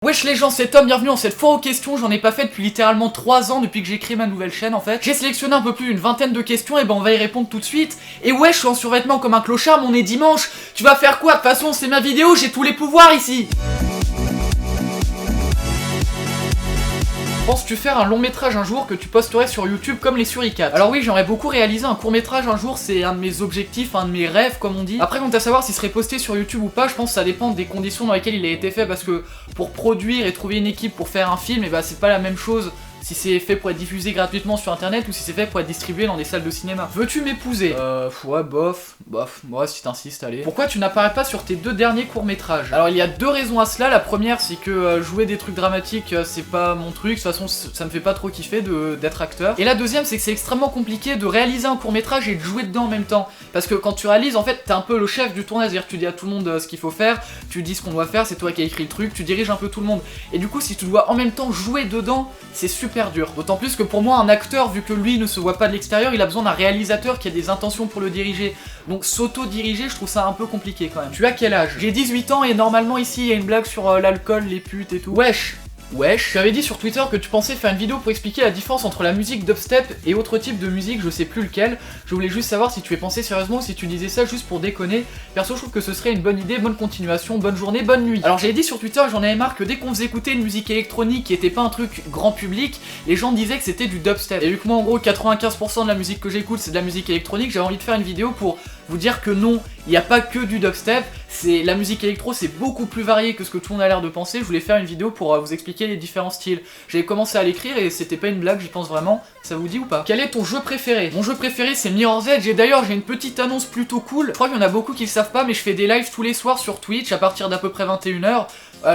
Wesh les gens, c'est Tom, bienvenue dans cette foire aux questions. J'en ai pas fait depuis littéralement 3 ans depuis que j'ai créé ma nouvelle chaîne en fait. J'ai sélectionné un peu plus d'une vingtaine de questions et ben on va y répondre tout de suite. Et wesh, je suis en survêtement comme un clochard, mais on est dimanche. Tu vas faire quoi? De toute façon c'est ma vidéo, j'ai tous les pouvoirs ici. Penses-tu faire un long métrage un jour que tu posterais sur YouTube comme les Suricates? Alors oui, j'aimerais beaucoup réaliser un court métrage un jour, c'est un de mes objectifs, un de mes rêves comme on dit. Après quant à savoir s'il serait posté sur YouTube ou pas, je pense que ça dépend des conditions dans lesquelles il a été fait, parce que pour produire et trouver une équipe pour faire un film, et bah c'est pas la même chose si c'est fait pour être diffusé gratuitement sur internet ou si c'est fait pour être distribué dans des salles de cinéma. Veux-tu m'épouser? Ouais, bof, moi si t'insistes, allez. Pourquoi tu n'apparais pas sur tes 2 derniers courts-métrages? Alors il y a 2 raisons à cela. La première, c'est que jouer des trucs dramatiques, c'est pas mon truc. De toute façon, ça me fait pas trop kiffer d'être acteur. Et la deuxième, c'est que c'est extrêmement compliqué de réaliser un court-métrage et de jouer dedans en même temps. Parce que quand tu réalises, en fait, t'es un peu le chef du tournage. C'est-à-dire que tu dis à tout le monde ce qu'il faut faire, tu dis ce qu'on doit faire, c'est toi qui as écrit le truc, tu diriges un peu tout le monde. Et du coup, si tu dois en même temps jouer dedans, c'est super dur. D'autant plus que pour moi, un acteur, vu que lui ne se voit pas de l'extérieur, il a besoin d'un réalisateur qui a des intentions pour le diriger. Donc s'auto-diriger, je trouve ça un peu compliqué quand même. Tu as quel âge? J'ai 18 ans et normalement ici, il y a une blague sur l'alcool, les putes et tout. Wesh, tu avais dit sur Twitter que tu pensais faire une vidéo pour expliquer la différence entre la musique dubstep et autre type de musique, je sais plus lequel. Je voulais juste savoir si tu es pensé sérieusement ou si tu disais ça juste pour déconner. Perso, je trouve que ce serait une bonne idée, bonne continuation, bonne journée, bonne nuit. Alors j'ai dit sur Twitter, j'en avais marre que dès qu'on faisait écouter une musique électronique qui était pas un truc grand public, les gens disaient que c'était du dubstep. Et vu que moi en gros 95% de la musique que j'écoute c'est de la musique électronique, j'avais envie de faire une vidéo pour vous dire que non, il n'y a pas que du dubstep, c'est la musique électro, c'est beaucoup plus varié que ce que tout le monde a l'air de penser. Je voulais faire une vidéo pour vous expliquer les différents styles. J'avais commencé à l'écrire et c'était pas une blague, j'y pense vraiment. Ça vous dit ou pas? Quel est ton jeu préféré? Mon jeu préféré c'est Mirror's Edge, et d'ailleurs j'ai une petite annonce plutôt cool. Je crois qu'il y en a beaucoup qui le savent pas, mais je fais des lives tous les soirs sur Twitch à partir d'à peu près 21h.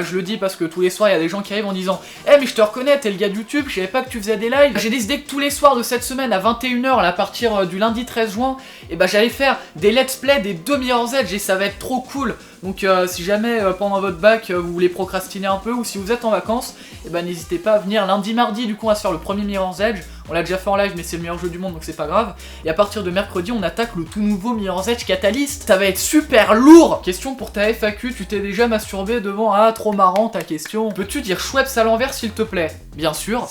Je le dis parce que tous les soirs il y a des gens qui arrivent en disant mais je te reconnais, t'es le gars de YouTube, je savais pas que tu faisais des lives. J'ai décidé que tous les soirs de cette semaine à 21h à partir du lundi 13 juin, et j'allais faire des let's play des 2 Mirror's Edge et ça va être trop cool. Donc si jamais pendant votre bac vous voulez procrastiner un peu ou si vous êtes en vacances, n'hésitez pas à venir lundi mardi, du coup on va se faire le premier Mirror's Edge. On l'a déjà fait en live mais c'est le meilleur jeu du monde donc c'est pas grave. Et à partir de mercredi on attaque le tout nouveau Mirror's Edge Catalyst. Ça va être super lourd. Question pour ta FAQ, tu t'es déjà masturbé devant? Ah trop marrant ta question. Peux-tu dire Schweppes à l'envers s'il te plaît? Bien sûr.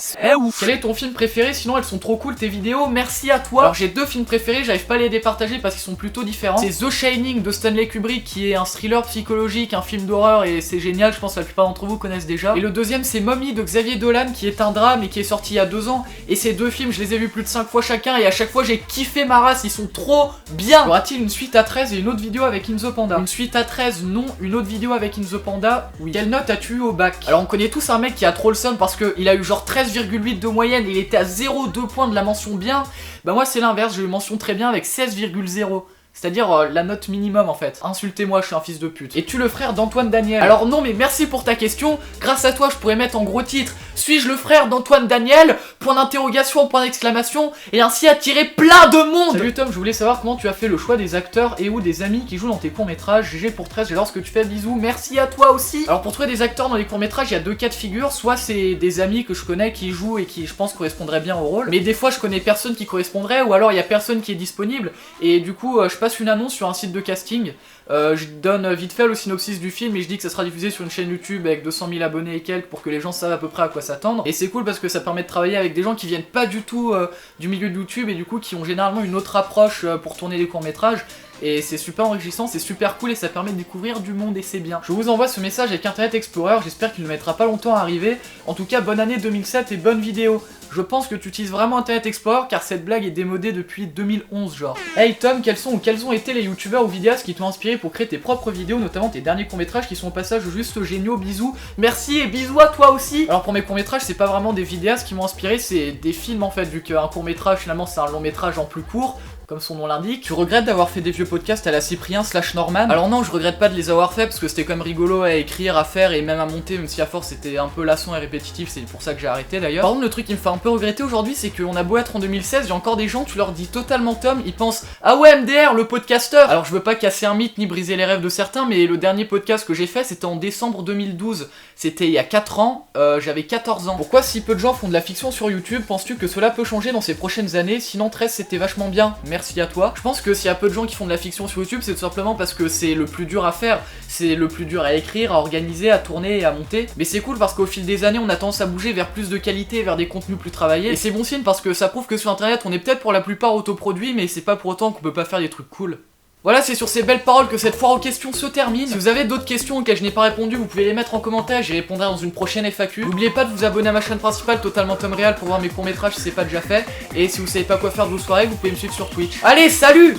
Quel est ton film préféré? Sinon elles sont trop cool tes vidéos, merci à toi. Alors j'ai 2 films préférés, j'arrive pas à les départager parce qu'ils sont plutôt différents. C'est The Shining de Stanley Kubrick qui est un thriller psychologique, un film d'horreur et c'est génial, je pense que la plupart d'entre vous connaissent déjà. Et le deuxième c'est Mommy de Xavier Dolan qui est un drame et qui est sorti il y a 2 ans. Et ces 2 films je les ai vus plus de 5 fois chacun et à chaque fois j'ai kiffé ma race, ils sont trop bien. Y aura-t-il une suite à 13 et une autre vidéo avec In The Panda? Une suite à 13 non, une autre vidéo avec In The Panda oui. Quelle note as-tu eu au bac? Alors on connaît tous un mec qui a trop le seum parce qu'il a eu genre 13,8 de moyenne et il était à 0,2 points de la mention bien. Moi c'est l'inverse, j'ai eu mention très bien avec 16,0. C'est-à-dire la note minimum en fait. Insultez-moi, je suis un fils de pute. Es-tu le frère d'Antoine Daniel? Alors non, mais merci pour ta question. Grâce à toi, je pourrais mettre en gros titre: suis-je le frère d'Antoine Daniel? Point d'interrogation, point d'exclamation, et ainsi attirer plein de monde. Salut Tom, je voulais savoir comment tu as fait le choix des acteurs et ou des amis qui jouent dans tes courts-métrages. GG pour 13, j'adore ce que tu fais, bisous. Merci à toi aussi. Alors pour trouver des acteurs dans les courts-métrages, il y a 2 cas de figure. Soit c'est des amis que je connais qui jouent et qui je pense correspondraient bien au rôle. Mais des fois je connais personne qui correspondrait, ou alors il y a personne qui est disponible. Et du coup je passe une annonce sur un site de casting. Je donne vite fait le synopsis du film et je dis que ça sera diffusé sur une chaîne YouTube avec 200 000 abonnés et quelques pour que les gens savent à peu près à quoi s'attendre. Et c'est cool parce que ça permet de travailler avec des gens qui viennent pas du tout du milieu de YouTube et du coup qui ont généralement une autre approche pour tourner des courts-métrages. Et c'est super enrichissant, c'est super cool et ça permet de découvrir du monde et c'est bien. Je vous envoie ce message avec Internet Explorer, j'espère qu'il ne mettra pas longtemps à arriver. En tout cas, bonne année 2007 et bonne vidéo. Je pense que tu utilises vraiment Internet Explorer car cette blague est démodée depuis 2011 genre. Hey Tom, quels ont été les youtubeurs ou vidéastes qui t'ont inspiré pour créer tes propres vidéos, notamment tes derniers courts-métrages qui sont au passage juste géniaux, bisous. Merci et bisous à toi aussi. Alors pour mes courts-métrages, c'est pas vraiment des vidéastes qui m'ont inspiré, c'est des films en fait, vu qu'un court-métrage finalement c'est un long-métrage en plus court. Comme son nom l'indique. Tu regrettes d'avoir fait des vieux podcasts à la Cyprien / Norman? Alors non, je regrette pas de les avoir fait parce que c'était quand même rigolo à écrire, à faire et même à monter, même si à force c'était un peu lassant et répétitif, c'est pour ça que j'ai arrêté d'ailleurs. Par contre, le truc qui me fait un peu regretter aujourd'hui, c'est qu'on a beau être en 2016, il y a encore des gens, tu leur dis totalement Tom, ils pensent ah ouais MDR, le podcasteur. Alors je veux pas casser un mythe ni briser les rêves de certains, mais le dernier podcast que j'ai fait c'était en décembre 2012, c'était il y a 4 ans, j'avais 14 ans. Pourquoi si peu de gens font de la fiction sur YouTube? Penses-tu que cela peut changer dans ces prochaines années? Sinon 13 c'était vachement bien. merci à toi. Je pense que s'il y a peu de gens qui font de la fiction sur YouTube, c'est tout simplement parce que c'est le plus dur à faire, c'est le plus dur à écrire, à organiser, à tourner et à monter. Mais c'est cool parce qu'au fil des années, on a tendance à bouger vers plus de qualité, vers des contenus plus travaillés. Et c'est bon signe parce que ça prouve que sur internet, on est peut-être pour la plupart autoproduit, mais c'est pas pour autant qu'on peut pas faire des trucs cool. Voilà, c'est sur ces belles paroles que cette foire aux questions se termine. Si vous avez d'autres questions auxquelles je n'ai pas répondu, vous pouvez les mettre en commentaire, j'y répondrai dans une prochaine FAQ. N'oubliez pas de vous abonner à ma chaîne principale, Totalement Tom Réal, pour voir mes courts-métrages si c'est pas déjà fait. Et si vous savez pas quoi faire de vos soirées, vous pouvez me suivre sur Twitch. Allez, salut!